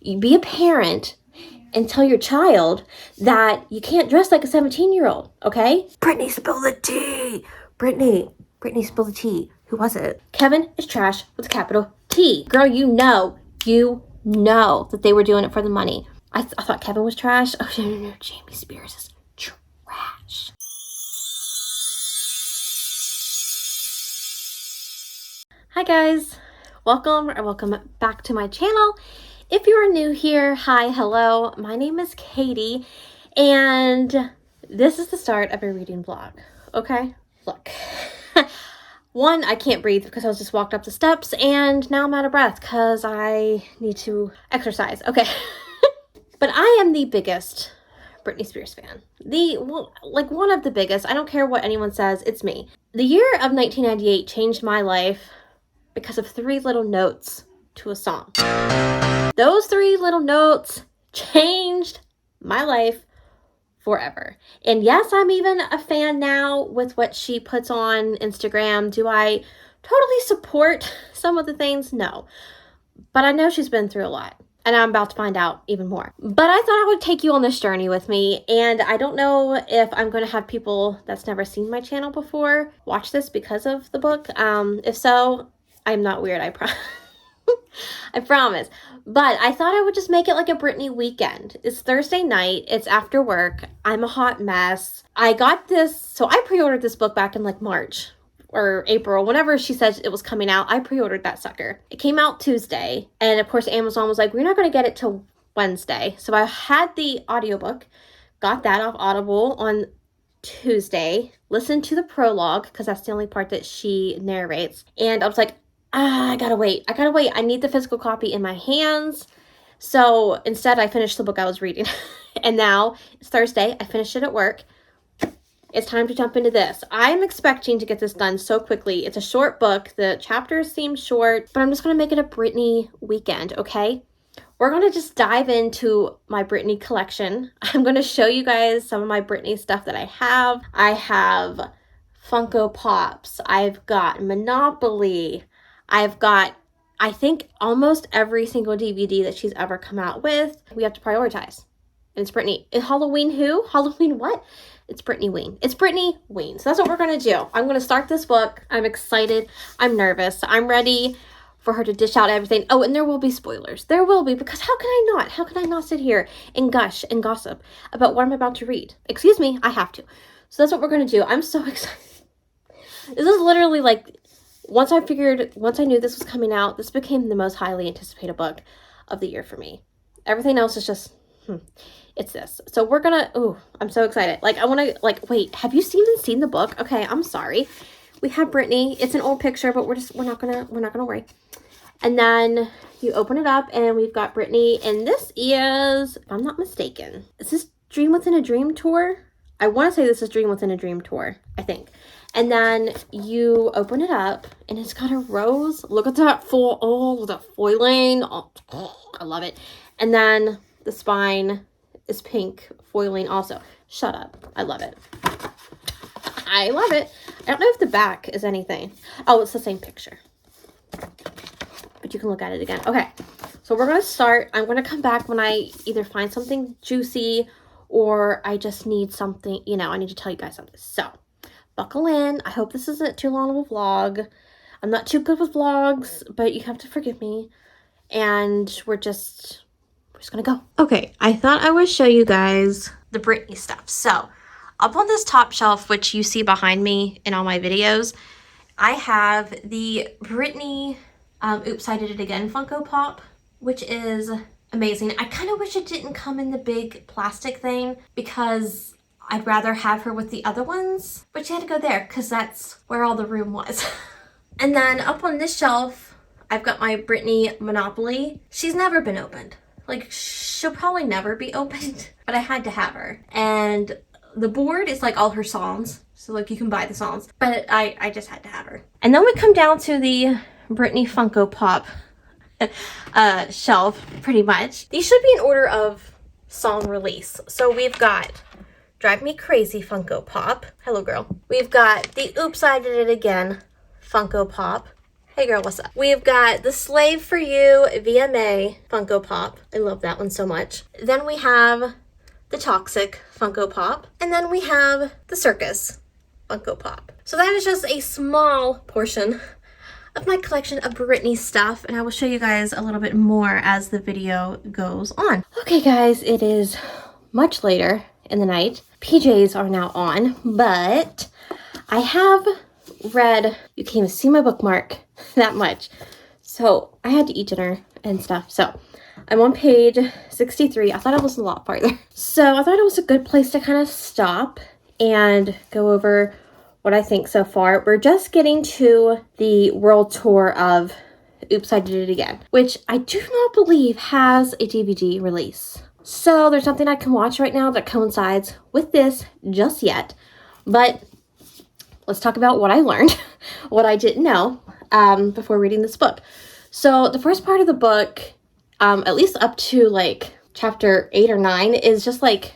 You be a parent and tell your child that you can't dress like a 17-year-old, okay? Brittany, spill the tea. Brittany, spill the tea. Who was it? Kevin is trash with a capital T. Girl, you know that they were doing it for the money. I thought Kevin was trash. Oh, no. Britney Spears is trash. Hi guys, welcome back to my channel. If you are new here, hi, hello, my name is Katie, and this is the start of a reading vlog, okay? Look, one, I can't breathe because I just walked up the steps, and now I'm out of breath because I need to exercise, okay? But I am the biggest Britney Spears fan. One of the biggest. I don't care what anyone says, it's me. The year of 1998 changed my life because of 3 little notes to a song. Those 3 little notes changed my life forever. And yes, I'm even a fan now with what she puts on Instagram. Do I totally support some of the things? No. But I know she's been through a lot. And I'm about to find out even more. But I thought I would take you on this journey with me. And I don't know if I'm going to have people that's never seen my channel before watch this because of the book. If so, I'm not weird, I promise. But I thought I would just make it like a Britney weekend. It's Thursday night. It's after work. I'm a hot mess. I got this. So I pre-ordered this book back in like March or April. Whenever she said it was coming out, I pre-ordered that sucker. It came out Tuesday. And of course, Amazon was like, we're not going to get it till Wednesday. So I had the audiobook, got that off Audible on Tuesday, listened to the prologue because that's the only part that she narrates. And I was like, I gotta wait. I need the physical copy in my hands. So instead, I finished the book I was reading. And now it's Thursday. I finished it at work. It's time to jump into this. I'm expecting to get this done so quickly. It's a short book. The chapters seem short, but I'm just going to make it a Britney weekend, okay? We're going to just dive into my Britney collection. I'm going to show you guys some of my Britney stuff that I have. I have Funko Pops. I've got Monopoly. I've got, I think, almost every single DVD that she's ever come out with. We have to prioritize. And it's Britney. Halloween who? Halloween what? It's Britney Ween. It's Britney Ween. So that's what we're going to do. I'm going to start this book. I'm excited. I'm nervous. I'm ready for her to dish out everything. Oh, and there will be spoilers. There will be, because how can I not? How can I not sit here and gush and gossip about what I'm about to read? Excuse me, I have to. So that's what we're going to do. I'm so excited. This is literally like, once I knew this was coming out, this became the most highly anticipated book of the year for me. Everything else is just, it's this. So we're gonna, I'm so excited. Like, I want to, wait, have you even seen the book? Okay, I'm sorry. We have Britney. It's an old picture, but we're not gonna worry. And then you open it up and we've got Britney, and this is, if I'm not mistaken, is this Dream Within a Dream tour? I want to say this is Dream Within a Dream tour, I think. And then you open it up and it's got a rose. Look at that that foiling. Oh, I love it. And then the spine is pink foiling also. Shut up. I love it. I love it. I don't know if the back is anything. Oh, it's the same picture. But you can look at it again. Okay. So we're going to start. I'm going to come back when I either find something juicy or I just need something, I need to tell you guys something. So buckle in. I hope this isn't too long of a vlog. I'm not too good with vlogs, but you have to forgive me. And we're just gonna go. Okay, I thought I would show you guys the Britney stuff. So up on this top shelf, which you see behind me in all my videos, I have the Britney Oops, I Did It Again Funko Pop, which is amazing. I kind of wish it didn't come in the big plastic thing because I'd rather have her with the other ones, but she had to go there because that's where all the room was. And then up on this shelf, I've got my Britney Monopoly. She's never been opened. Like, she'll probably never be opened, but I had to have her. And the board is like all her songs. So like you can buy the songs, but I just had to have her. And then we come down to the Britney Funko Pop shelf, pretty much. These should be in order of song release. So we've got Drive Me Crazy Funko Pop. Hello, girl. We've got the Oops, I Did It Again Funko Pop. Hey girl, what's up? We've got the Slave for You VMA Funko Pop. I love that one so much. Then we have the Toxic Funko Pop. And then we have the Circus Funko Pop. So that is just a small portion of my collection of Britney stuff, and I will show you guys a little bit more as the video goes on. Okay guys, it is much later in the night. PJs are now on, but I have read, you can't even see my bookmark that much, so I had to eat dinner and stuff. So I'm on page 63. I thought it was a lot farther, so I thought it was a good place to kind of stop and go over what I think so far. We're just getting to the world tour of Oops, I Did It Again, which I do not believe has a DVD release. So there's nothing I can watch right now that coincides with this just yet. But let's talk about what I learned, what I didn't know before reading this book. So the first part of the book, at least up to like chapter 8 or 9, is just like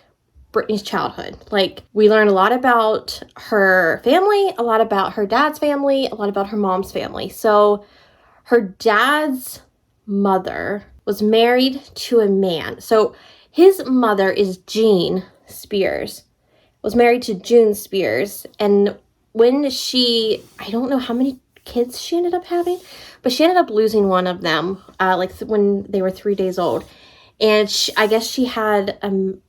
Britney's childhood. Like, we learn a lot about her family, a lot about her dad's family, a lot about her mom's family. So her dad's mother was married to a man. So his mother is Jean Spears, was married to June Spears. And when I don't know how many kids she ended up having, but she ended up losing one of them, when they were 3 days old. And I guess she had I don't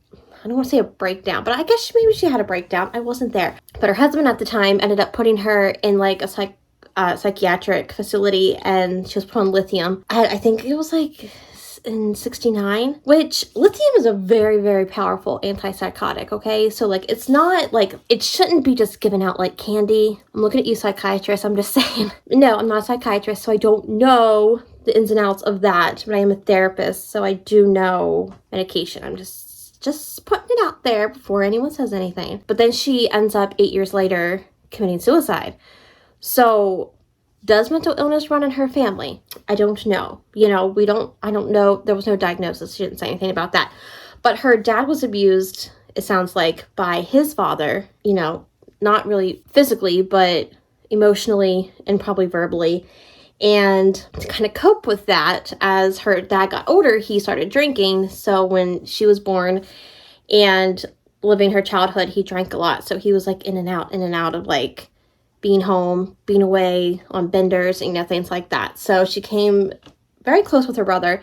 want to say a breakdown, but I guess maybe she had a breakdown. I wasn't there. But her husband at the time ended up putting her in like a psychiatric facility, and she was put on lithium. I think it was like in 69, which lithium is a very, very powerful antipsychotic, okay? So like, it's not like, it shouldn't be just given out like candy. I'm looking at you, psychiatrist. I'm just saying. No, I'm not a psychiatrist, so I don't know the ins and outs of that, but I am a therapist, so I do know medication. I'm just putting it out there before anyone says anything. But then she ends up 8 years later committing suicide. So does mental illness run in her family? I don't know. I don't know. There was no diagnosis. She didn't say anything about that. But her dad was abused, it sounds like, by his father, not really physically, but emotionally and probably verbally. And to kind of cope with that, as her dad got older, he started drinking. So when she was born and living her childhood, he drank a lot. So he was like in and out of like being home, being away on benders, and things like that. So she came very close with her brother,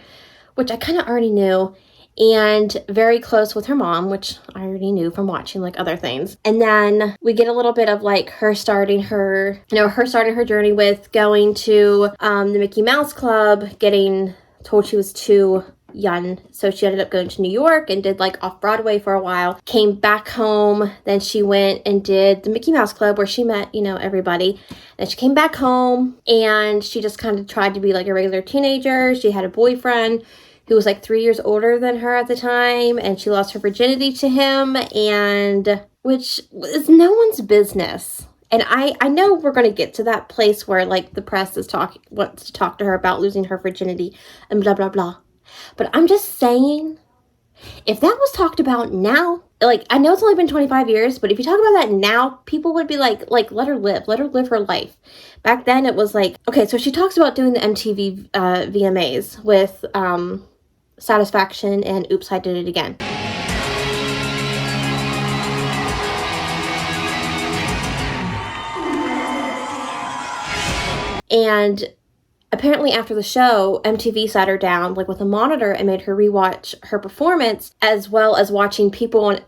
which I kind of already knew, and very close with her mom, which I already knew from watching like other things. And then we get a little bit of like her starting her journey with going to the Mickey Mouse Club, getting told she was too young. So she ended up going to New York and did like off-Broadway for a while, came back home. Then she went and did the Mickey Mouse Club where she met, everybody. Then she came back home and she just kind of tried to be like a regular teenager. She had a boyfriend who was like 3 years older than her at the time, and she lost her virginity to him, and which is no one's business. And I know we're going to get to that place where like the press wants to talk to her about losing her virginity and blah, blah, blah. But I'm just saying, if that was talked about now, like, I know it's only been 25 years, but if you talk about that now, people would be like, let her live her life. Back then it was like, okay, so she talks about doing the MTV VMAs with Satisfaction and Oops, I Did It Again. And apparently after the show, MTV sat her down like with a monitor and made her rewatch her performance, as well as watching people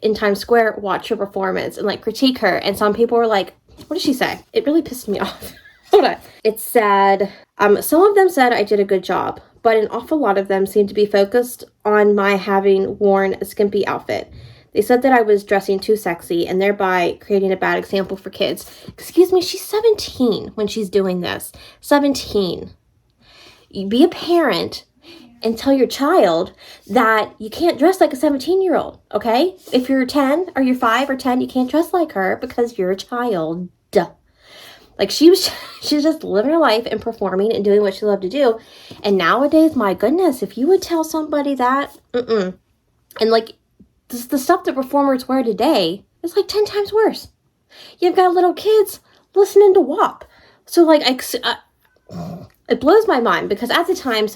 in Times Square watch her performance and like critique her. And some people were like, what did she say? It really pissed me off. Hold on. It said, some of them said I did a good job, but an awful lot of them seemed to be focused on my having worn a skimpy outfit. They said that I was dressing too sexy and thereby creating a bad example for kids. Excuse me, she's 17 when she's doing this. 17. You be a parent and tell your child that you can't dress like a 17-year-old, okay? If you're 10 or you're 5 or 10, you can't dress like her because you're a child. Like she's just living her life and performing and doing what she loved to do. And nowadays, my goodness, if you would tell somebody that, and like the stuff that performers wear today is like 10 times worse. You've got little kids listening to WAP. So like, it blows my mind because at the time,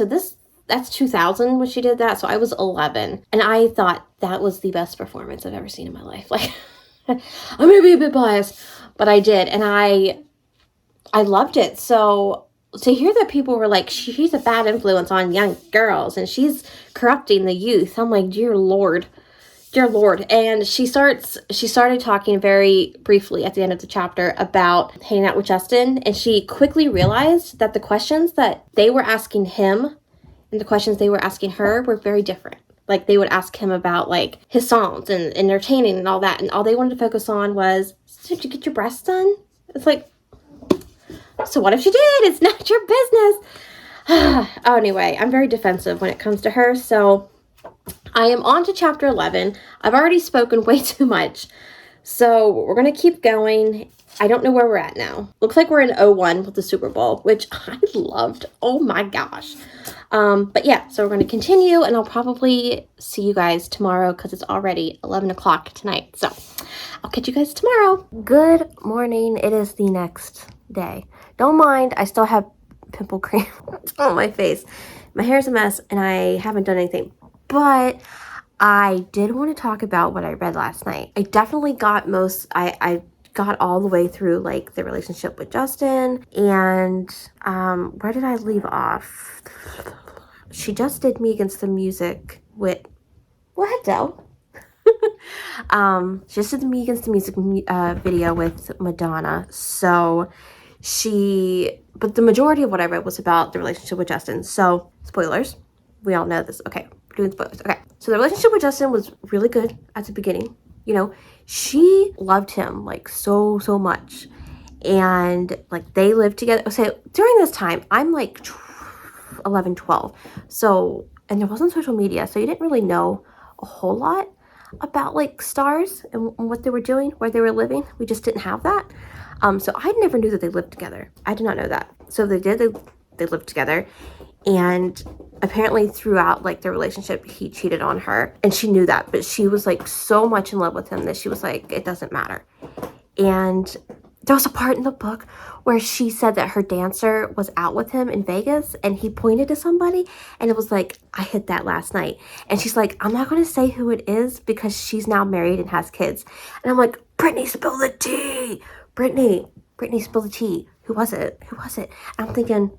that's 2000 when she did that. So I was 11 and I thought that was the best performance I've ever seen in my life. Like, I may be a bit biased, but I did. And I loved it. So to hear that people were like, she's a bad influence on young girls and she's corrupting the youth. I'm like, dear Lord. Dear Lord. And she started talking very briefly at the end of the chapter about hanging out with Justin. And she quickly realized that the questions that they were asking him and the questions they were asking her were very different. Like they would ask him about like his songs and entertaining and all that. And all they wanted to focus on was, did you get your breasts done? It's like, so what if she did? It's not your business. Anyway, I'm very defensive when it comes to her. So I am on to chapter 11. I've already spoken way too much. So we're going to keep going. I don't know where we're at now. Looks like we're in 01 with the Super Bowl, which I loved. Oh my gosh. But yeah, so we're going to continue and I'll probably see you guys tomorrow because it's already 11 o'clock tonight. So I'll catch you guys tomorrow. Good morning. It is the next day. Don't mind. I still have pimple cream on my face. My hair's a mess and I haven't done anything. But I did want to talk about what I read last night. I definitely got I got all the way through like the relationship with Justin and where did I leave off? She just did Me Against the Music with what Dell? She just did the Me Against the Music video with Madonna. So but the majority of what I read was about the relationship with Justin. So spoilers, we all know this. Okay. We're doing spoilers. Okay. So the relationship with Justin was really good at the beginning. You know, she loved him like so much. And like they lived together. So during this time, I'm like 11, 12. So, and there wasn't social media. So you didn't really know a whole lot about like stars and what they were doing, where they were living. We just didn't have that. So I never knew that they lived together. I did not know that. So they lived together. And apparently throughout like their relationship, he cheated on her and she knew that, but she was like so much in love with him that she was like, it doesn't matter. And there was a part in the book where she said that her dancer was out with him in Vegas and he pointed to somebody and it was like, I hit that last night. And she's like, I'm not going to say who it is because she's now married and has kids. And I'm like, Britney, spill the tea. Britney, spill the tea. Who was it? And I'm thinking,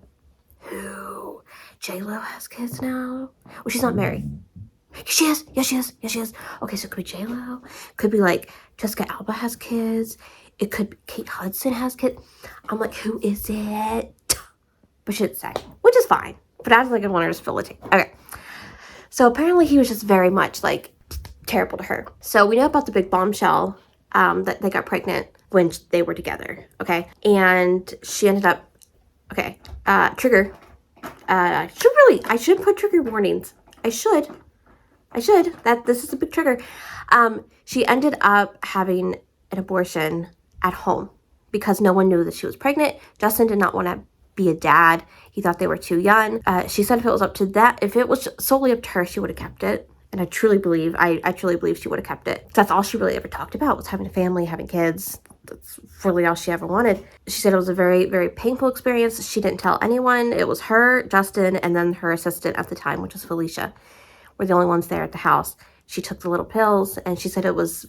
who? J-Lo has kids now? Well, she's not married. She is. Yes, she is. Okay, so it could be J-Lo. Could be like Jessica Alba has kids. It could be Kate Hudson has kids. I'm like, who is it? But she didn't say, which is fine. But I was like, I want her to spill the tea. Okay. So apparently he was just very much like terrible to her. So we know about the big bombshell that they got pregnant when they were together. Okay. And she ended up, okay, trigger. I should put trigger warnings. I should. That this is a big trigger. She ended up having an abortion at home because no one knew that she was pregnant. Justin did not want to be a dad. He thought they were too young. She said if it was solely up to her, she would have kept it. And I truly believe she would have kept it. That's all she really ever talked about was having a family, having kids. That's really all she ever wanted. She said it was a very, very painful experience. She didn't tell anyone. It was her, Justin, and then her assistant at the time, which was Felicia, were the only ones there at the house. She took the little pills, and she said it was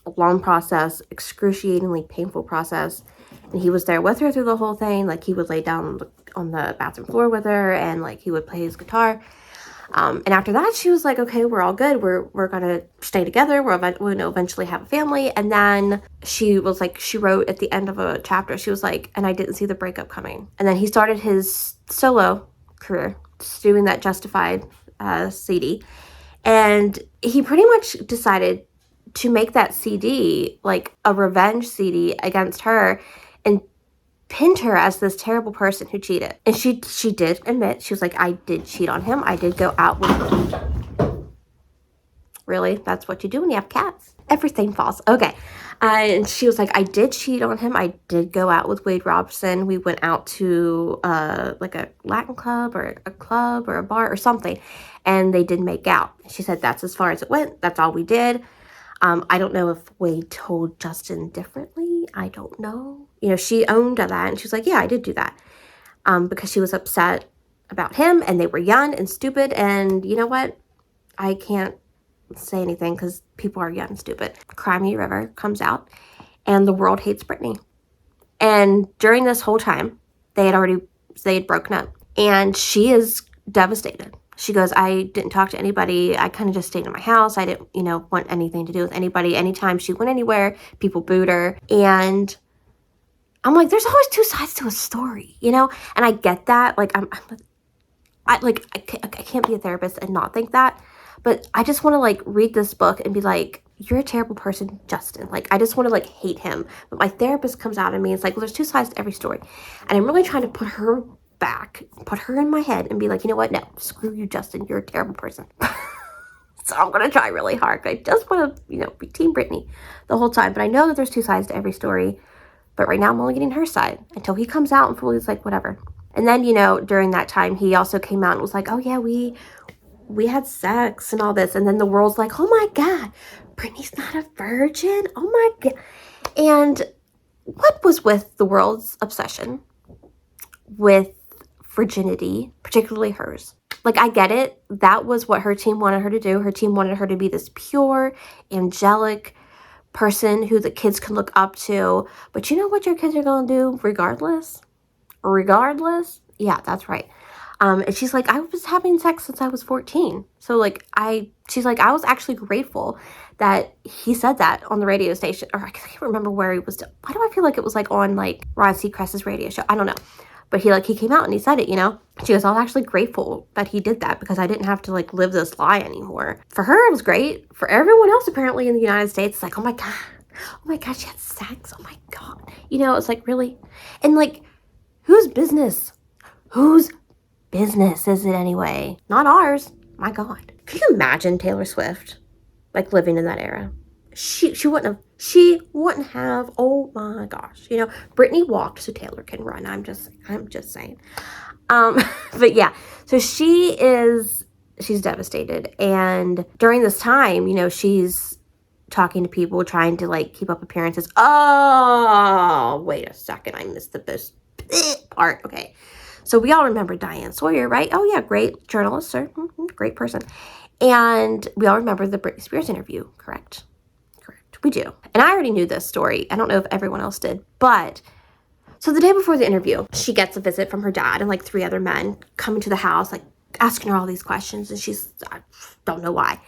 a long process, excruciatingly painful process. And he was there with her through the whole thing. Like, he would lay down on the bathroom floor with her, and, like, he would play his guitar. And after that, she was like, okay, we're all good. We're going to stay together. We're going to eventually have a family. And then she was like, she wrote at the end of a chapter, she was like, and I didn't see the breakup coming. And then he started his solo career, doing that Justified CD. And he pretty much decided to make that CD like a revenge CD against her and pinned her as this terrible person who cheated. And she did admit, she was like, I did cheat on him. I did go out with... Really? That's what you do when you have cats. Everything falls. Okay. And she was like, I did cheat on him. I did go out with Wade Robson. We went out to like a Latin club or a bar or something. And they did make out. She said that's as far as it went. That's all we did. I don't know if Wade told Justin differently. I don't know. You know, she owned that and she was like, yeah, I did do that. because she was upset about him, and they were young and stupid. And you know what? I can't say anything because people are young and stupid. Cry Me a River comes out, and the world hates Britney. And during this whole time, they had broken up, and she is devastated. She goes, I didn't talk to anybody. I kind of just stayed in my house. I didn't, want anything to do with anybody. Anytime she went anywhere, people booed her. And I'm like, there's always two sides to a story, And I get that. Like, I can't be a therapist and not think that. But I just want to, like, read this book and be like, you're a terrible person, Justin. Like, I just want to, like, hate him. But my therapist comes out at me. It's like, well, there's two sides to every story. And I'm really trying to put her back, put her in my head and be like, you know what? No, screw you, Justin. You're a terrible person. So I'm going to try really hard. I just want to, be Team Britney the whole time. But I know that there's two sides to every story. But right now I'm only getting her side until he comes out and fully is like, whatever. And then, during that time, he also came out and was like, oh, yeah, we had sex and all this. And then the world's like, oh, my God, Britney's not a virgin. Oh, my God. And what was with the world's obsession with virginity, particularly hers? Like, I get it. That was what her team wanted her to do. Her team wanted her to be this pure, angelic person who the kids can look up to. But you know what your kids are going to do regardless? Yeah, that's right. And she's like, I was having sex since I was 14. So she's like, I was actually grateful that he said that on the radio station. Or I can't remember where he was. Why do I feel like it was like on like Ryan Seacrest's radio show? I don't know. But he came out and he said it, She goes, I was actually grateful that he did that because I didn't have to like live this lie anymore. For her, it was great. For everyone else, apparently in the United States, it's like, oh my God, she had sex. Oh my God. It's like, really? And like, whose business? Whose business is it anyway? Not ours. My God. Could you imagine Taylor Swift like living in that era? She wouldn't have, oh my gosh. Britney walked so Taylor can run. I'm just saying. But yeah, so she's devastated. And during this time, she's talking to people, trying to like keep up appearances. Oh, wait a second. I missed the best part. Okay. So we all remember Diane Sawyer, right? Oh yeah, great journalist, sir. Great person. And we all remember the Britney Spears interview, correct? We do. And I already knew this story. I don't know if everyone else did. But so the day before the interview, she gets a visit from her dad and like 3 other men coming to the house, like asking her all these questions. And I don't know why.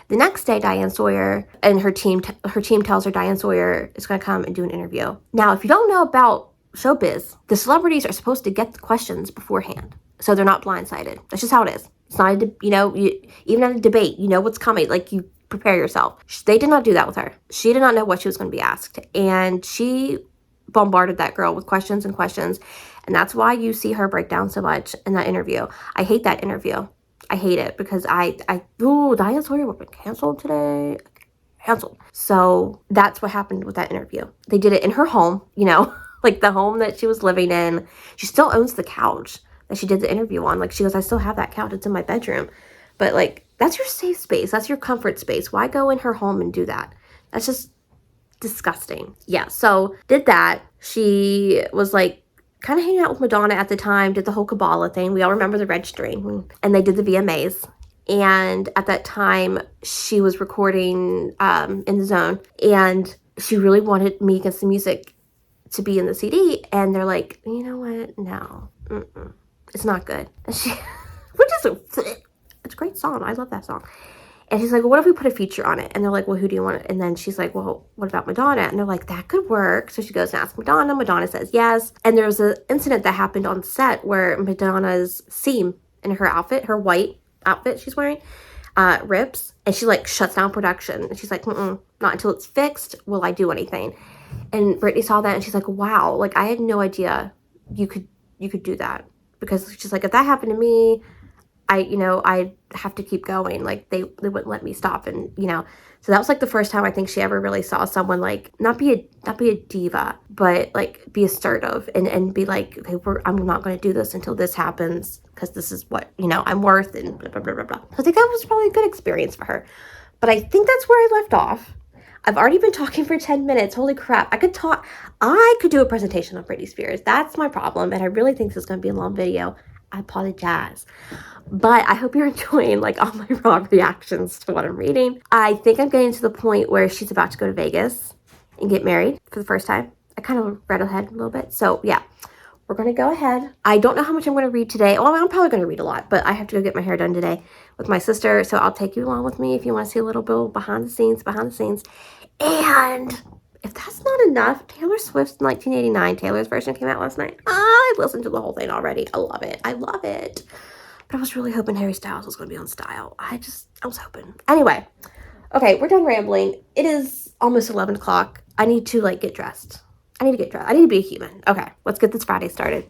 The next day, Diane Sawyer and her team tells her Diane Sawyer is going to come and do an interview. Now, if you don't know about showbiz, the celebrities are supposed to get the questions beforehand. So they're not blindsided. That's just how it is. It's not, even at a debate, what's coming. Like, you prepare yourself. They did not do that with her. She did not know what she was going to be asked. And she bombarded that girl with questions and questions. And that's why you see her break down so much in that interview. I hate that interview. I hate it because Diane Sawyer would have been canceled today. Canceled. So that's what happened with that interview. They did it in her home, like the home that she was living in. She still owns the couch that she did the interview on. Like, she goes, I still have that couch. It's in my bedroom. But like, that's your safe space. That's your comfort space. Why go in her home and do that? That's just disgusting. Yeah, so did that. She was like kind of hanging out with Madonna at the time, did the whole Kabbalah thing. We all remember the registering. And they did the VMAs. And at that time, she was recording in the Zone. And she really wanted Me Against the Music to be in the CD. And they're like, you know what? No. It's not good. It's a great song. I love that song. And she's like, well, what if we put a feature on it? And they're like, well, who do you want? And then she's like, well, what about Madonna? And they're like, that could work. So she goes and asks Madonna. Madonna says yes. And there was an incident that happened on set where Madonna's seam in her outfit, her white outfit she's wearing, rips. And she like shuts down production. And she's like, not until it's fixed will I do anything. And Britney saw that and she's like, wow, like I had no idea you could do that. Because she's like, if that happened to me, I'd have to keep going. Like they wouldn't let me stop. And, so that was like the first time I think she ever really saw someone like not be a diva, but like be assertive and be like, okay, I'm not going to do this until this happens because this is what, I'm worth and blah, blah, blah, blah, blah. So I think that was probably a good experience for her. But I think that's where I left off. I've already been talking for 10 minutes. Holy crap. I could do a presentation on Britney Spears. That's my problem. And I really think this is going to be a long video. I apologize. But I hope you're enjoying like all my raw reactions to what I'm reading. I think I'm getting to the point where she's about to go to Vegas and get married for the first time. I kind of read ahead a little bit. So yeah, we're going to go ahead. I don't know how much I'm going to read today. Well, I'm probably going to read a lot, but I have to go get my hair done today with my sister. So I'll take you along with me if you want to see a little bit behind the scenes. And if that's not enough, Taylor Swift's 1989, Taylor's version came out last night. I listened to the whole thing already. I love it. I love it. But I was really hoping Harry Styles was going to be on Style. I was hoping. Anyway, okay, we're done rambling. It is almost 11 o'clock. I need to like get dressed. I need to be a human. Okay, let's get this Friday started.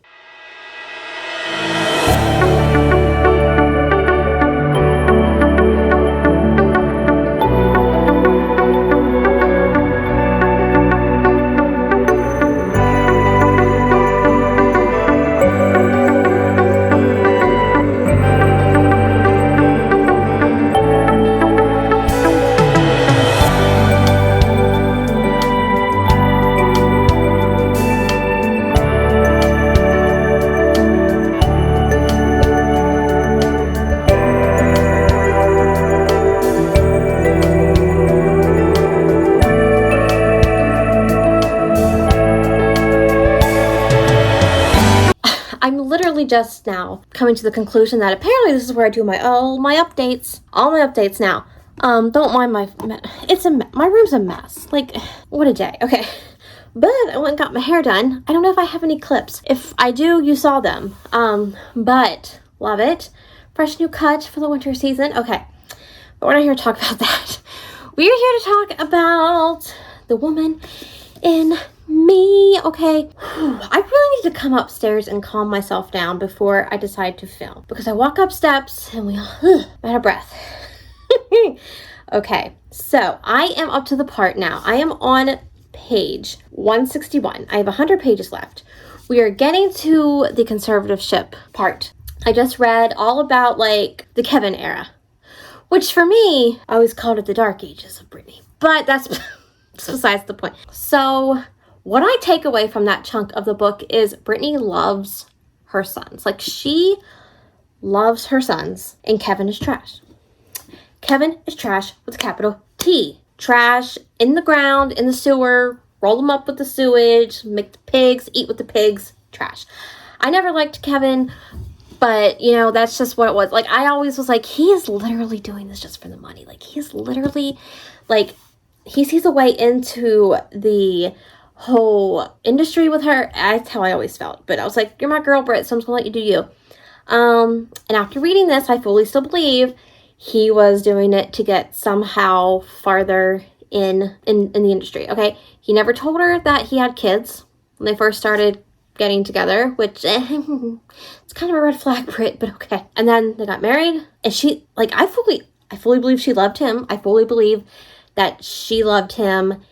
I'm literally just now coming to the conclusion that apparently this is where I do all my updates now. Don't mind my room's a mess. Like, what a day. Okay. But I went and got my hair done. I don't know if I have any clips. If I do, you saw them. But love it. Fresh new cut for the winter season. Okay. But we're not here to talk about that. We're here to talk about the woman in me. Okay. I really need to come upstairs and calm myself down before I decide to film, because I walk up steps and we all out of breath. Okay, so I am up to the part now. I am on page 161. I have 100 pages left. We are getting to the conservatorship part. I just read all about like the Kevin era, which for me, I always called it the dark ages of Britney, but that's besides the point. So what I take away from that chunk of the book is Britney loves her sons. Like, she loves her sons, and Kevin is trash. Kevin is trash with a capital T. Trash in the ground, in the sewer, roll them up with the sewage, make the pigs, eat with the pigs, trash. I never liked Kevin, but, you know, that's just what it was. Like, I always was like, he is literally doing this just for the money. Like, he is literally, like, he sees a way into the whole industry with her. That's how I always felt. But I was like, you're my girl, Brit, so I'm just gonna let you do you. And after reading this, I fully still believe he was doing it to get somehow farther in the industry. Okay, he never told her that he had kids when they first started getting together, which it's kind of a red flag, Brit, but okay. And then they got married, and she, like, I fully believe she loved him. I fully believe that she loved him,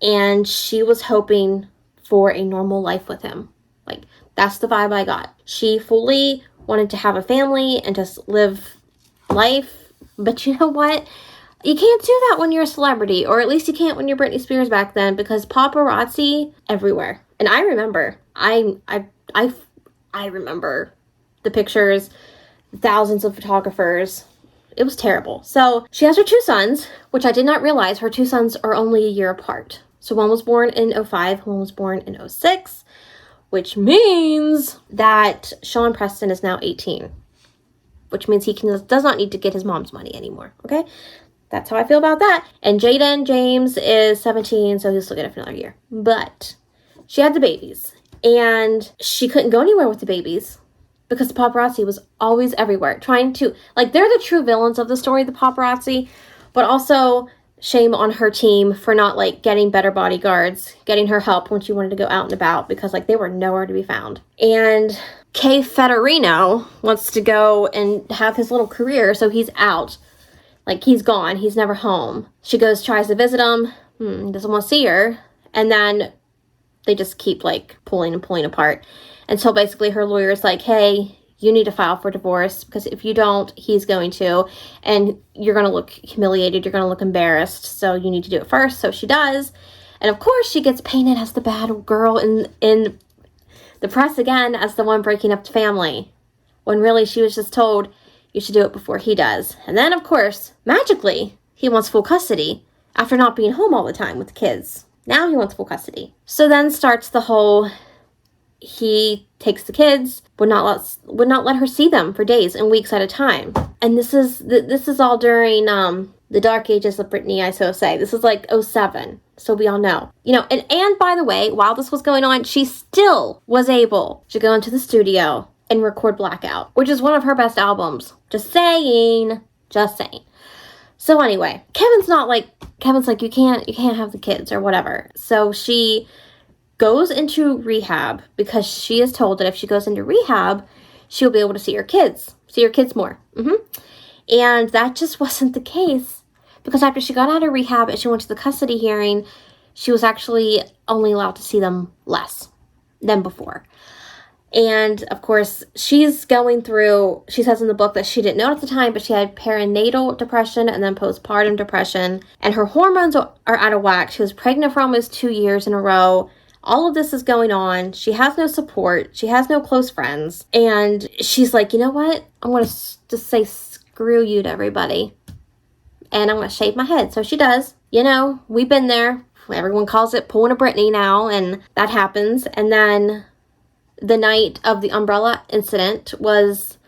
and she was hoping for a normal life with him. Like, that's the vibe I got. She fully wanted to have a family and just live life. But you know what? You can't do that when you're a celebrity, or at least you can't when you're Britney Spears back then, because paparazzi everywhere. And I remember, I remember the pictures, thousands of photographers. It was terrible. So she has her two sons, which I did not realize her two sons are only a year apart. So one was born in 2005, one was born in 2006, which means that Sean Preston is now 18, which means he does not need to get his mom's money anymore. Okay, that's how I feel about that. And Jaden James is 17, so he'll still get it for another year. But she had the babies, and she couldn't go anywhere with the babies because the paparazzi was always everywhere trying to, like, they're the true villains of the story, the paparazzi, but also shame on her team for not, like, getting better bodyguards, getting her help when she wanted to go out and about, because, like, they were nowhere to be found. And Kay Federino wants to go and have his little career, so he's out. Like, he's gone. He's never home. She tries to visit him. Doesn't want to see her. And then they just keep, like, pulling apart. And so basically her lawyer's like, hey, you need to file for divorce, because if you don't, he's going to, and you're going to look humiliated, you're going to look embarrassed, so you need to do it first. So she does, and of course she gets painted as the bad girl in the press again, as the one breaking up the family, when really she was just told you should do it before he does. And then, of course, magically, he wants full custody after not being home all the time with the kids. Now he wants full custody. So then starts the whole, he takes the kids, would not let her see them for days and weeks at a time. And this is all during the dark ages of Britney, I so say. This is like 2007, so we all know. You know, and by the way, while this was going on, she still was able to go into the studio and record Blackout, which is one of her best albums. Just saying. So anyway, Kevin's like, you can't have the kids or whatever. So she goes into rehab because she is told that if she goes into rehab, she'll be able to see her kids more. And that just wasn't the case, because after she got out of rehab and she went to the custody hearing, she was actually only allowed to see them less than before. And of course, she's going through, she says in the book that she didn't know at the time, but she had perinatal depression and then postpartum depression. And her hormones are out of whack. She was pregnant for almost 2 years in a row. All of this is going on. She has no support. She has no close friends. And she's like, you know what? I'm going to just say screw you to everybody. And I'm going to shave my head. So she does. You know, we've been there. Everyone calls it pulling a Britney now. And that happens. And then the night of the umbrella incident was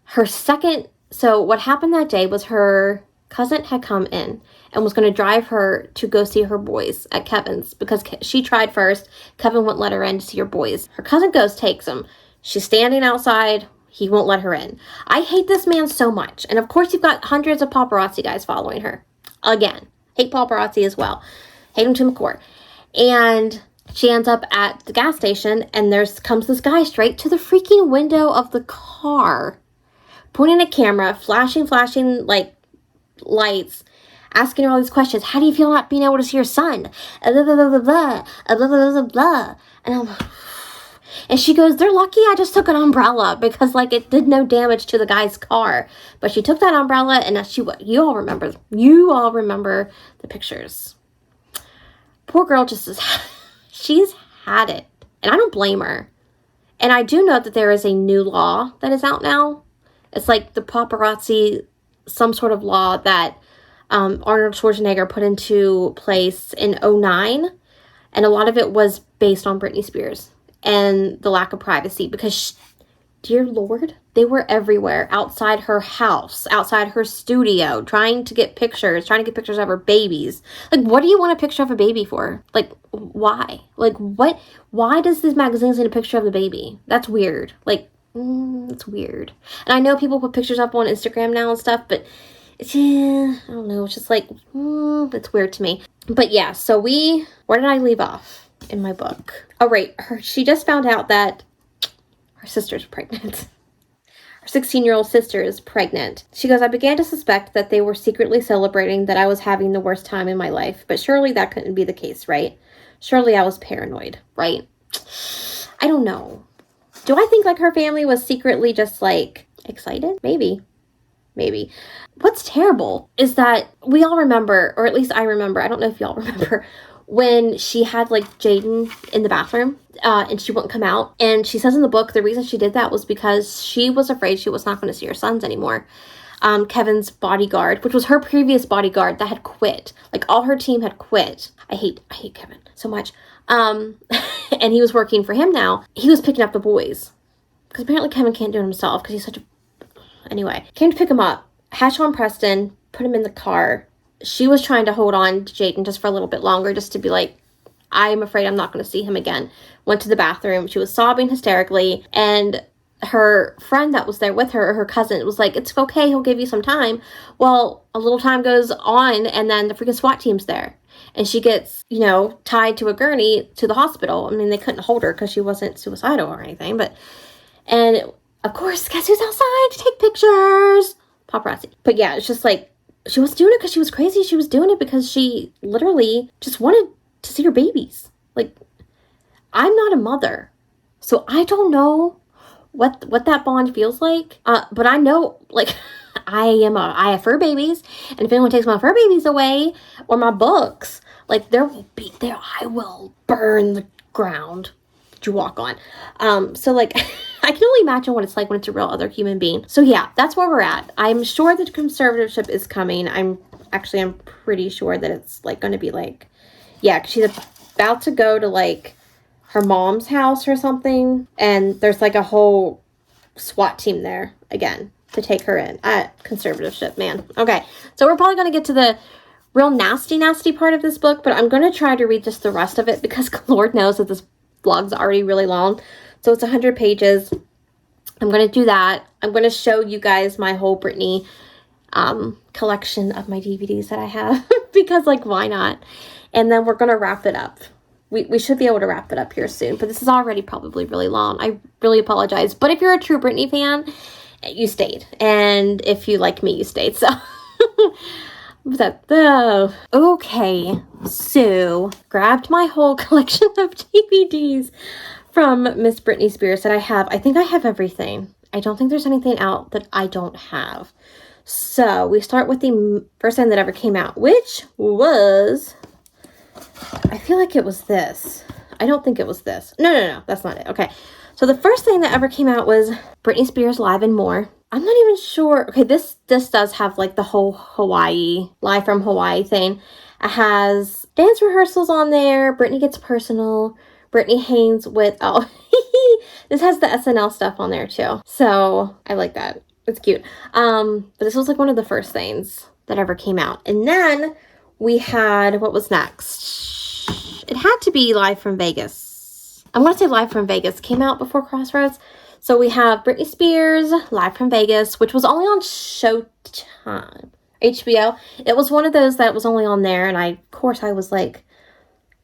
her second. So what happened that day was her cousin had come in and was going to drive her to go see her boys at Kevin's, because she tried first. Kevin wouldn't let her in to see her boys. Her cousin goes, takes him. She's standing outside. He won't let her in. I hate this man so much. And of course, you've got hundreds of paparazzi guys following her. Again, hate paparazzi as well. Hate him to the core. And she ends up at the gas station, and comes this guy straight to the freaking window of the car, pointing a camera, flashing like lights, asking her all these questions. How do you feel not being able to see your son? Blah, blah, blah, blah, blah, blah, blah, blah, blah. And she goes, they're lucky I just took an umbrella, because like it did no damage to the guy's car. But she took that umbrella, and you all remember the pictures. Poor girl she's had it, and I don't blame her. And I do know that there is a new law that is out now. It's like the paparazzi, some sort of law that Arnold Schwarzenegger put into place in 2009. And a lot of it was based on Britney Spears and the lack of privacy, because dear Lord, they were everywhere, outside her house, outside her studio, trying to get pictures of her babies. Like, what do you want a picture of a baby for? Like, why? Like, what? Why does these magazines need a picture of the baby? That's weird. Like, it's weird. And I know people put pictures up on Instagram now and stuff, but I don't know. It's just like, it's weird to me. But yeah, so where did I leave off in my book? Oh, right. She just found out that her sister's pregnant. Her 16-year-old sister is pregnant. She goes, I began to suspect that they were secretly celebrating that I was having the worst time in my life, but surely that couldn't be the case, right? Surely I was paranoid, right? I don't know. Do I think like her family was secretly just like excited? Maybe. What's terrible is that we all remember, or at least I remember, I don't know if y'all remember, when she had like Jaden in the bathroom and she wouldn't come out. And she says in the book the reason she did that was because she was afraid she was not going to see her sons anymore. Kevin's bodyguard, which was her previous bodyguard, that had quit. Like, all her team had quit. I hate Kevin so much. And he was working for him now. He was picking up the boys, because apparently Kevin can't do it himself because he's such a... Anyway, came to pick him up, hatched on Preston, put him in the car. She was trying to hold on to Jaden just for a little bit longer, just to be like, I'm afraid I'm not going to see him again. Went to the bathroom. She was sobbing hysterically, and her friend that was there with her, or her cousin, was like, it's okay, he'll give you some time. Well, a little time goes on, and then the freaking SWAT team's there. And she gets, tied to a gurney to the hospital. I mean, they couldn't hold her because she wasn't suicidal or anything, and of course, guess who's outside to take pictures? Paparazzi. But yeah, it's just like, she wasn't doing it because she was crazy. She was doing it because she literally just wanted to see her babies. Like, I'm not a mother, so I don't know what that bond feels like. But I know, like, I have fur babies, and if anyone takes my fur babies away or my books, like, I will burn the ground that you walk on. So like, I can only imagine what it's like when it's a real other human being. So yeah, that's where we're at. I'm sure that conservatorship is coming. I'm pretty sure that it's like going to be like, yeah, 'cause she's about to go to like her mom's house or something, and there's like a whole SWAT team there again to take her in at conservatorship, man. Okay, so we're probably going to get to the real nasty part of this book, but I'm going to try to read just the rest of it because Lord knows that this blog's already really long. So it's 100 pages. I'm going to do that. I'm going to show you guys my whole Britney collection of my DVDs that I have because, like, why not? And then we're going to wrap it up. We should be able to wrap it up here soon, but this is already probably really long. I really apologize. But if you're a true Britney fan, you stayed. And if you like me, you stayed. So, what's that though? Okay, so grabbed my whole collection of DVDs from Miss Britney Spears that I have. I think I have everything. I don't think there's anything out that I don't have. So we start with the first thing that ever came out, which was, I feel like it was this. I don't think it was this. No, that's not it. Okay. So the first thing that ever came out was Britney Spears Live and More. I'm not even sure. Okay, this does have like the whole Hawaii, Live from Hawaii thing. It has dance rehearsals on there. Britney Gets Personal. Britney Haynes with, oh, this has the SNL stuff on there too. So I like that. It's cute. But this was like one of the first things that ever came out. And then we had, what was next? It had to be Live from Vegas. I'm going to say Live from Vegas came out before Crossroads. So we have Britney Spears, Live from Vegas, which was only on Showtime, HBO. It was one of those that was only on there. And of course, I was like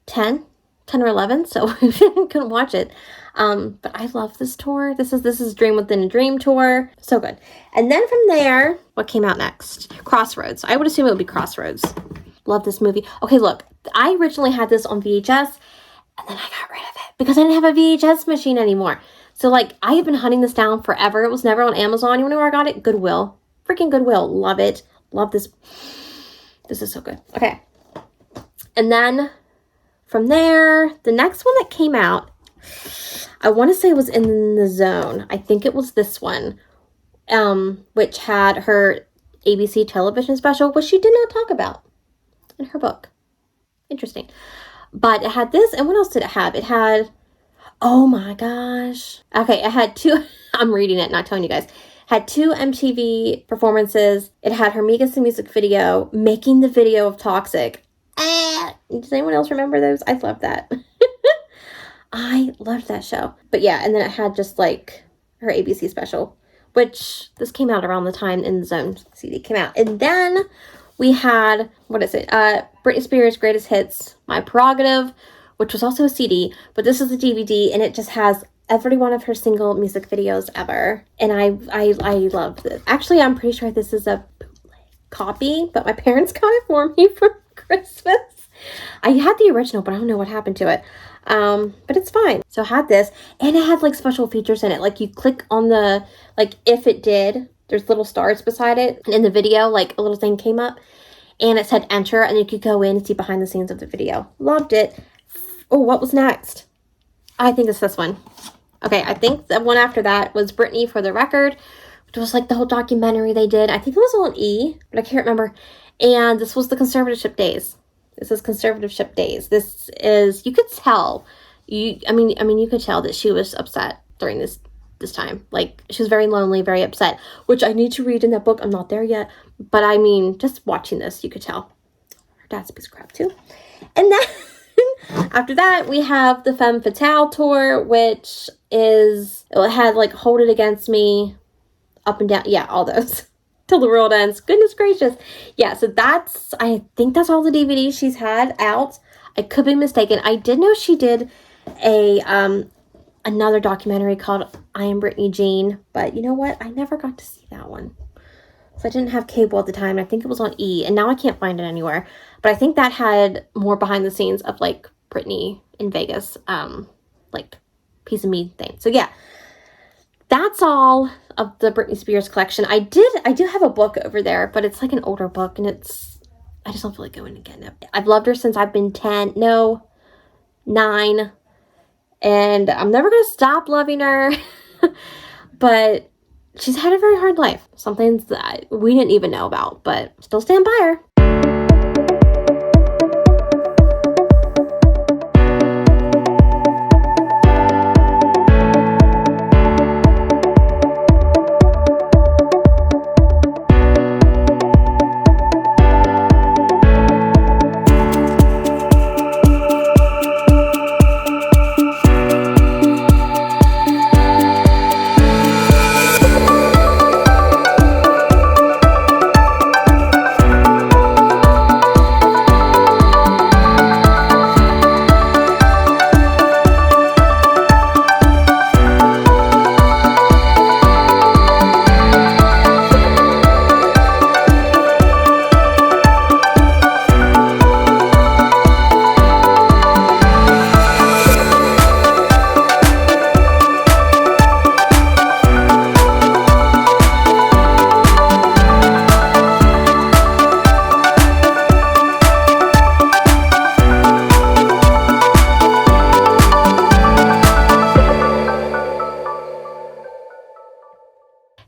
10 or 11, so I couldn't watch it. But I love this tour. This is Dream Within a Dream tour. So good. And then from there, what came out next? Crossroads. I would assume it would be Crossroads. Love this movie. Okay, look, I originally had this on VHS, and then I got rid of it because I didn't have a VHS machine anymore. So, like, I have been hunting this down forever. It was never on Amazon. You know where I got it? Goodwill. Freaking Goodwill. Love it. Love this. This is so good. Okay. And then from there, the next one that came out, I want to say was In the Zone. I think it was this one, which had her ABC television special, which she did not talk about in her book. Interesting. But it had this, and what else did it have? It had, oh my gosh. Okay, it had two, I'm reading it, not telling you guys. Had 2 MTV performances. It had her Migas the music video, making the video of Toxic. Does anyone else remember those? I love that. I loved that show. But yeah, and then it had just like her ABC special, which this came out around the time In the Zone CD came out. And then we had, what is it? Britney Spears Greatest Hits, My Prerogative, which was also a CD, but this is a DVD, and it just has every one of her single music videos ever. And I love this. Actually, I'm pretty sure this is a bootleg copy, but my parents got it for me for Christmas. I had the original, but I don't know what happened to it. But it's fine. So I had this, and it had like special features in it. Like you click on the, like if it did, there's little stars beside it. And in the video, like a little thing came up and it said enter, and you could go in and see behind the scenes of the video. Loved it. Oh, what was next? I think it's this one. Okay, I think the one after that was Britney for the Record, which was like the whole documentary they did. I think it was on E, but I can't remember. And this was the conservatorship days. This is conservatorship days. This is, you could tell, you could tell that she was upset during this time. Like, she was very lonely, very upset, which I need to read in that book. I'm not there yet, but I mean, just watching this, you could tell. Her dad's a piece of crap too. And then after that, we have the Femme Fatale tour, which is, it had like Hold It Against Me, Up and Down, yeah, all those. Till the World Ends. Goodness gracious. Yeah, so that's, I think that's all the DVDs she's had out. I could be mistaken. I did know she did a another documentary called I Am Britney Jean, but you know what? I never got to see that one. So I didn't have cable at the time. I think it was on E, and now I can't find it anywhere. But I think that had more behind the scenes of like Britney in Vegas, like piece of me thing. So yeah. that's all of the Britney Spears collection. I do have a book over there, but it's like an older book, and I just don't feel like going again. I've loved her since I've been 9, and I'm never going to stop loving her, but she's had a very hard life. Some things that we didn't even know about, but still stand by her.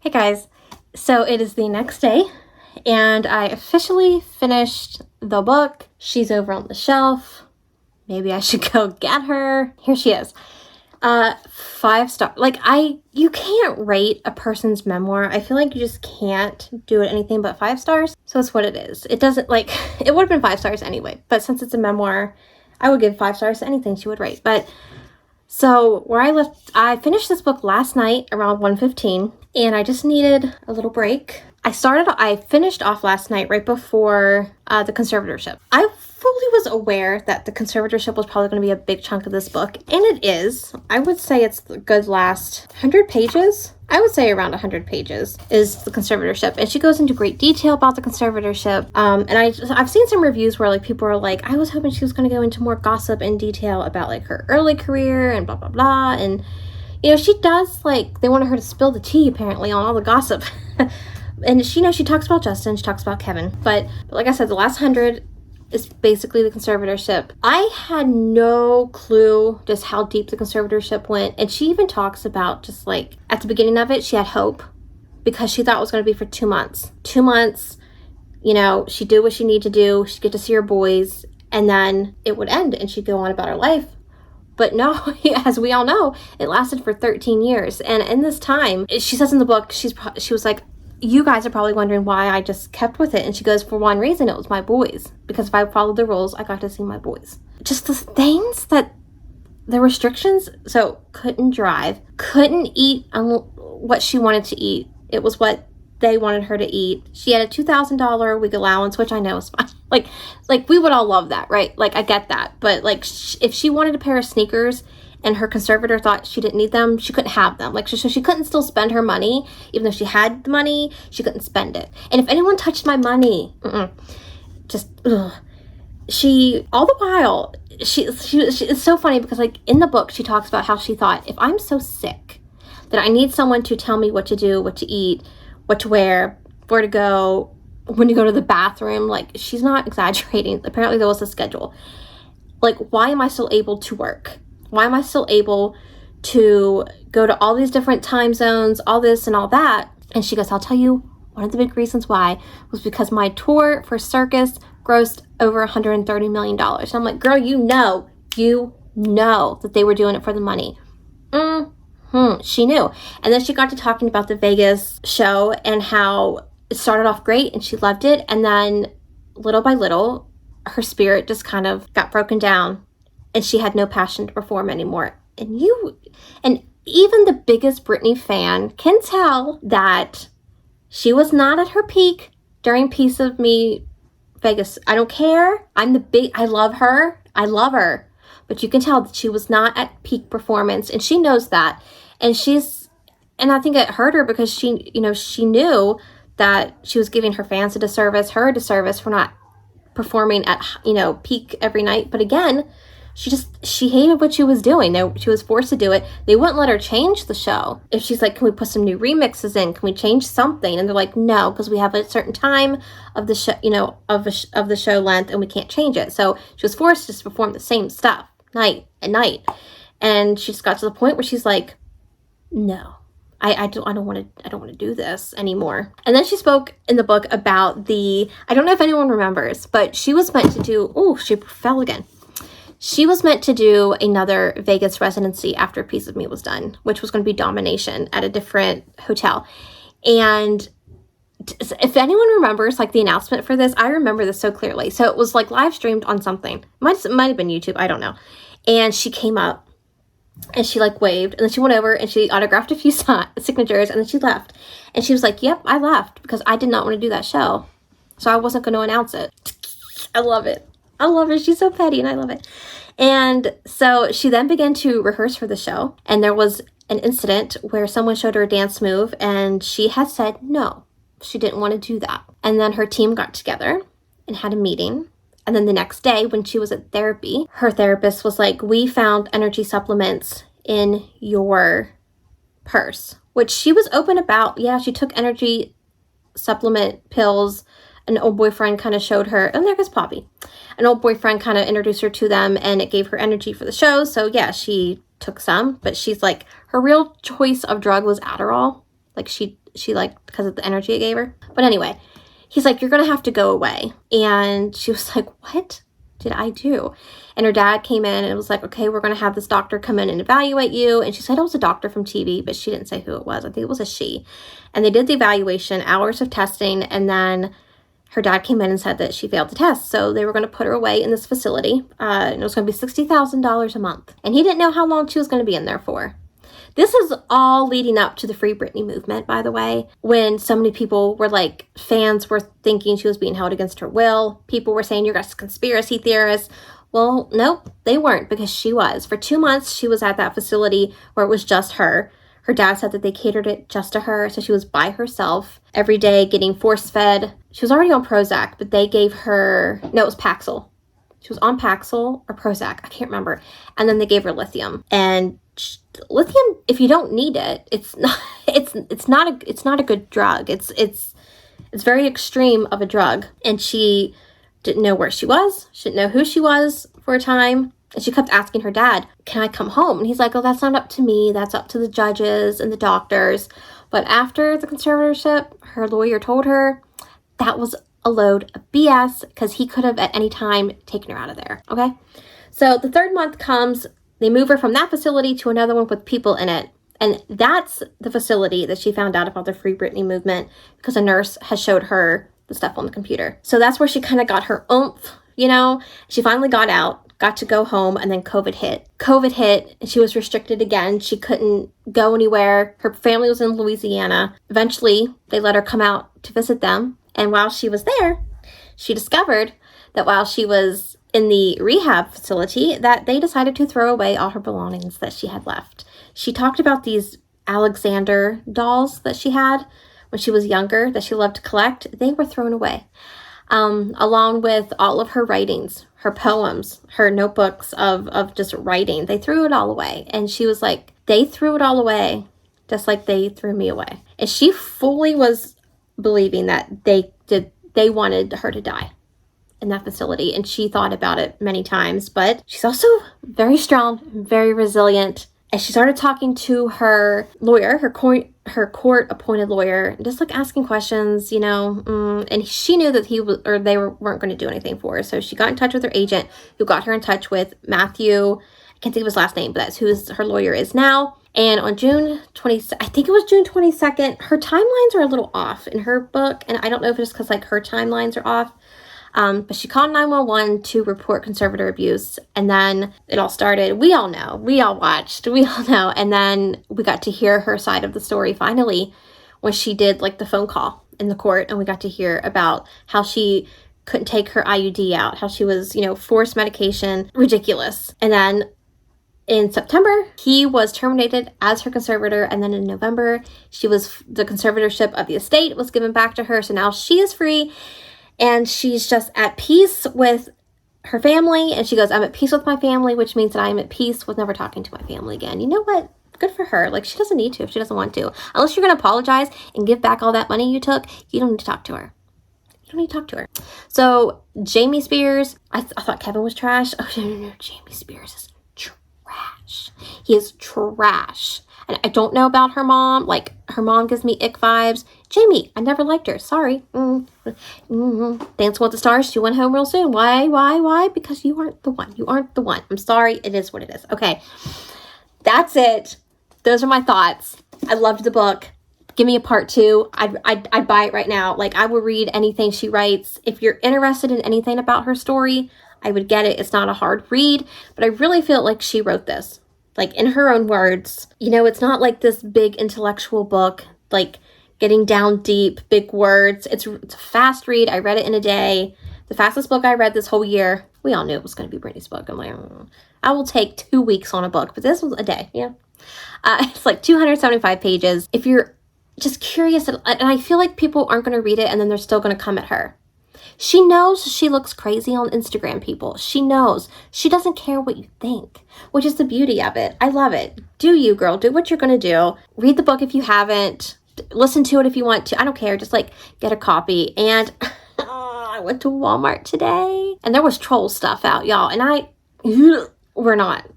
Hey guys, so it is the next day, and I officially finished the book. She's over on the shelf. Maybe I should go get her. Here she is. 5 star. Like, you can't rate a person's memoir. I feel like you just can't do it anything but 5 stars. So it's what it is. It doesn't, like, it would have been 5 stars anyway, but since it's a memoir, I would give 5 stars to anything she would rate. But so where I finished this book last night around 1:15, and I just needed a little break. I finished off last night right before the conservatorship. I fully was aware that the conservatorship was probably going to be a big chunk of this book, and it is. I would say it's the good last 100 pages. I would say around 100 pages is the conservatorship, and she goes into great detail about the conservatorship. And I've seen some reviews where like people are like, I was hoping she was going to go into more gossip and detail about like her early career and blah blah blah. And you know, she does, like, they wanted her to spill the tea apparently on all the gossip. And she talks about Justin, she talks about Kevin, but like I said, the last 100 is basically the conservatorship. I had no clue just how deep the conservatorship went, and she even talks about just like at the beginning of it, she had hope because she thought it was going to be for 2 months. 2 months, you know, she'd do what she needed to do, she'd get to see her boys, and then it would end and she'd go on about her life. But no, as we all know, it lasted for 13 years. And in this time, she says in the book, she was like, you guys are probably wondering why I just kept with it. And she goes, for one reason, it was my boys. Because if I followed the rules, I got to see my boys. Just the things that, the restrictions, so couldn't drive, couldn't eat what she wanted to eat. It was what they wanted her to eat. She had a $2,000 a week allowance, which I know is fine. Like we would all love that, right? Like I get that. But like if she wanted a pair of sneakers and her conservator thought she didn't need them, she couldn't have them. Like so she couldn't still spend her money, even though she had the money, she couldn't spend it. And if anyone touched my money, just ugh. She all the while she it's so funny because like in the book she talks about how she thought, if I'm so sick that I need someone to tell me what to do, what to eat, what to wear, where to go, when you go to the bathroom, like she's not exaggerating. Apparently there was a schedule. Like, why am I still able to work? Why am I still able to go to all these different time zones, all this and all that? And she goes, I'll tell you, one of the big reasons why was because my tour for circus grossed over $130 million. And I'm like, girl, you know that they were doing it for the money. She knew. And then she got to talking about the Vegas show and how it started off great and she loved it. And then little by little, her spirit just kind of got broken down and she had no passion to perform anymore. And even the biggest Britney fan can tell that she was not at her peak during Piece of Me Vegas. I don't care. I love her. But you can tell that she was not at peak performance and she knows that. And I think it hurt her because she knew that she was giving her fans a disservice, her a disservice for not performing at, peak every night. But again, she hated what she was doing. She was forced to do it. They wouldn't let her change the show. If she's like, can we put some new remixes in? Can we change something? And they're like, no, because we have a certain time of the show, of the show length, and we can't change it. So she was forced to just perform the same stuff night and night. And she just got to the point where she's like, no, I don't want to do this anymore. And then she spoke in the book about I don't know if anyone remembers, but she was meant to do, she fell again. She was meant to do another Vegas residency after A Piece of Me was done, which was going to be Domination at a different hotel. And if anyone remembers like the announcement for this, I remember this so clearly. So it was like live streamed on something. Might have been YouTube, I don't know. And she came up and she like waved, and then she went over and she autographed a few signatures, and then she left. And she was like, yep, I left because I did not want to do that show. So I wasn't going to announce it. I love it. I love it. She's so petty and I love it. And so she then began to rehearse for the show. And there was an incident where someone showed her a dance move and she had said no, she didn't want to do that. And then her team got together and had a meeting. And then the next day when she was at therapy, her therapist was like, we found energy supplements in your purse, which she was open about. Yeah, she took energy supplement pills. An old boyfriend kind of showed her, and there goes Poppy. An old boyfriend kind of introduced her to them, and it gave her energy for the show. So yeah, she took some, but she's like, her real choice of drug was Adderall. Like she like, because of the energy it gave her. But anyway, he's like, you're going to have to go away. And she was like, what did I do? And her dad came in and was like, okay, we're going to have this doctor come in and evaluate you. And she said it was a doctor from TV, but she didn't say who it was. I think it was a she. And they did the evaluation, hours of testing, and then her dad came in and said that she failed the test. So they were going to put her away in this facility. And it was going to be $60,000 a month. And he didn't know how long she was going to be in there for. This is all leading up to the Free Britney movement, by the way, when so many people were like, fans were thinking she was being held against her will. People were saying, you're just a conspiracy theorist. Well, nope, they weren't, because she was. For 2 months, she was at that facility where it was just her. Her dad said that they catered it just to her, so she was by herself every day getting force-fed. She was already on Prozac, but they gave her, no, it was Paxil. She was on Paxil or Prozac, I can't remember. And then they gave her lithium. And lithium, if you don't need it, it's not a good drug. It's very extreme of a drug. And she didn't know where she was. She didn't know who she was for a time. And she kept asking her dad, can I come home? And he's like, oh, that's not up to me. That's up to the judges and the doctors. But after the conservatorship, her lawyer told her that was a load of BS, because he could have at any time taken her out of there. Okay. So the third month comes, they move her from that facility to another one with people in it. And that's the facility that she found out about the Free Britney movement, because a nurse has showed her the stuff on the computer. So that's where she kind of got her oomph, She finally got out, got to go home, and then COVID hit, and she was restricted again. She couldn't go anywhere. Her family was in Louisiana. Eventually, they let her come out to visit them. And while she was there, she discovered that while she was in the rehab facility, that they decided to throw away all her belongings that she had left. She talked about these Alexander dolls that she had when she was younger that she loved to collect. They were thrown away, along with all of her writings, her poems, her notebooks of just writing. They threw it all away. And she was like, they threw it all away just like they threw me away. And she fully was believing that they wanted her to die in that facility. And she thought about it many times, but she's also very strong, very resilient. And she started talking to her lawyer, her court appointed lawyer, just like asking questions, and she knew that they weren't going to do anything for her. So she got in touch with her agent, who got her in touch with Matthew. I can't think of his last name, but that's who her lawyer is now. And on June 22nd, her timelines are a little off in her book. And I don't know if it's because like her timelines are off. But she called 911 to report conservator abuse. And then it all started. We all know. We all watched. We all know. And then we got to hear her side of the story finally when she did like the phone call in the court. And we got to hear about how she couldn't take her IUD out, how she was, forced medication, ridiculous. And then in September, he was terminated as her conservator. And then in November, the conservatorship of the estate was given back to her. So now she is free. And she's just at peace with her family, and she goes, I'm at peace with my family, which means that I am at peace with never talking to my family again. You know what? Good for her. Like, she doesn't need to if she doesn't want to. Unless you're going to apologize and give back all that money you took, you don't need to talk to her. You don't need to talk to her. So, Jamie Spears, I thought Kevin was trash. Oh, no. Jamie Spears is trash. He is trash. And I don't know about her mom. Like, her mom gives me ick vibes. Jamie, I never liked her. Sorry. Dancing with the Stars, she went home real soon. Why? Because you aren't the one. You aren't the one. I'm sorry. It is what it is. Okay. That's it. Those are my thoughts. I loved the book. Give me a part 2. I'd buy it right now. Like, I would read anything she writes. If you're interested in anything about her story, I would get it. It's not a hard read, but I really feel like she wrote this. Like, in her own words. You know, it's not like this big intellectual book, like getting down deep, big words. It's a fast read. I read it in a day. The fastest book I read this whole year. We all knew it was going to be Britney's book. I'm like, I will take 2 weeks on a book, but this was a day. Yeah. It's like 275 pages. If you're just curious, and I feel like people aren't going to read it and then they're still going to come at her. She knows she looks crazy on Instagram, people. She knows. She doesn't care what you think, which is the beauty of it. I love it. Do you, girl. Do what you're going to do. Read the book if you haven't. Listen to it if you want to. I don't care. Just, like, get a copy. And I went to Walmart today, and there was troll stuff out, y'all. And we're not.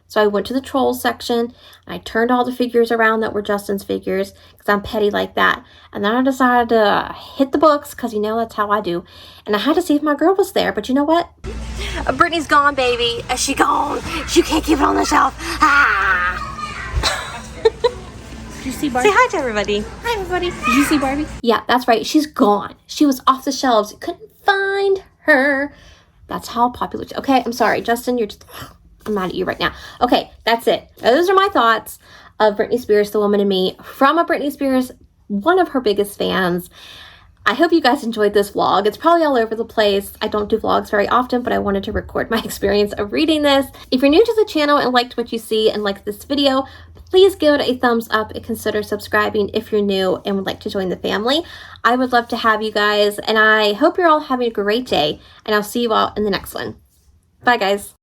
So I went to the Trolls section, and I turned all the figures around that were Justin's figures, because I'm petty like that. And then I decided to hit the books, because you know that's how I do. And I had to see if my girl was there, but you know what? Brittany's gone, baby. Is she gone? She can't keep it on the shelf. Did you see Barbie? Say hi to everybody. Hi, everybody. Did you see Barbie? Yeah, that's right. She's gone. She was off the shelves. You couldn't find her. That's how popular. Okay, I'm sorry. Justin, you're just... I'm mad at you right now. Okay, that's it. Those are my thoughts of Britney Spears, The Woman in Me, from a Britney Spears, one of her biggest fans. I hope you guys enjoyed this vlog. It's probably all over the place. I don't do vlogs very often, but I wanted to record my experience of reading this. If you're new to the channel and liked what you see and liked this video, please give it a thumbs up and consider subscribing if you're new and would like to join the family. I would love to have you guys, and I hope you're all having a great day, and I'll see you all in the next one. Bye, guys.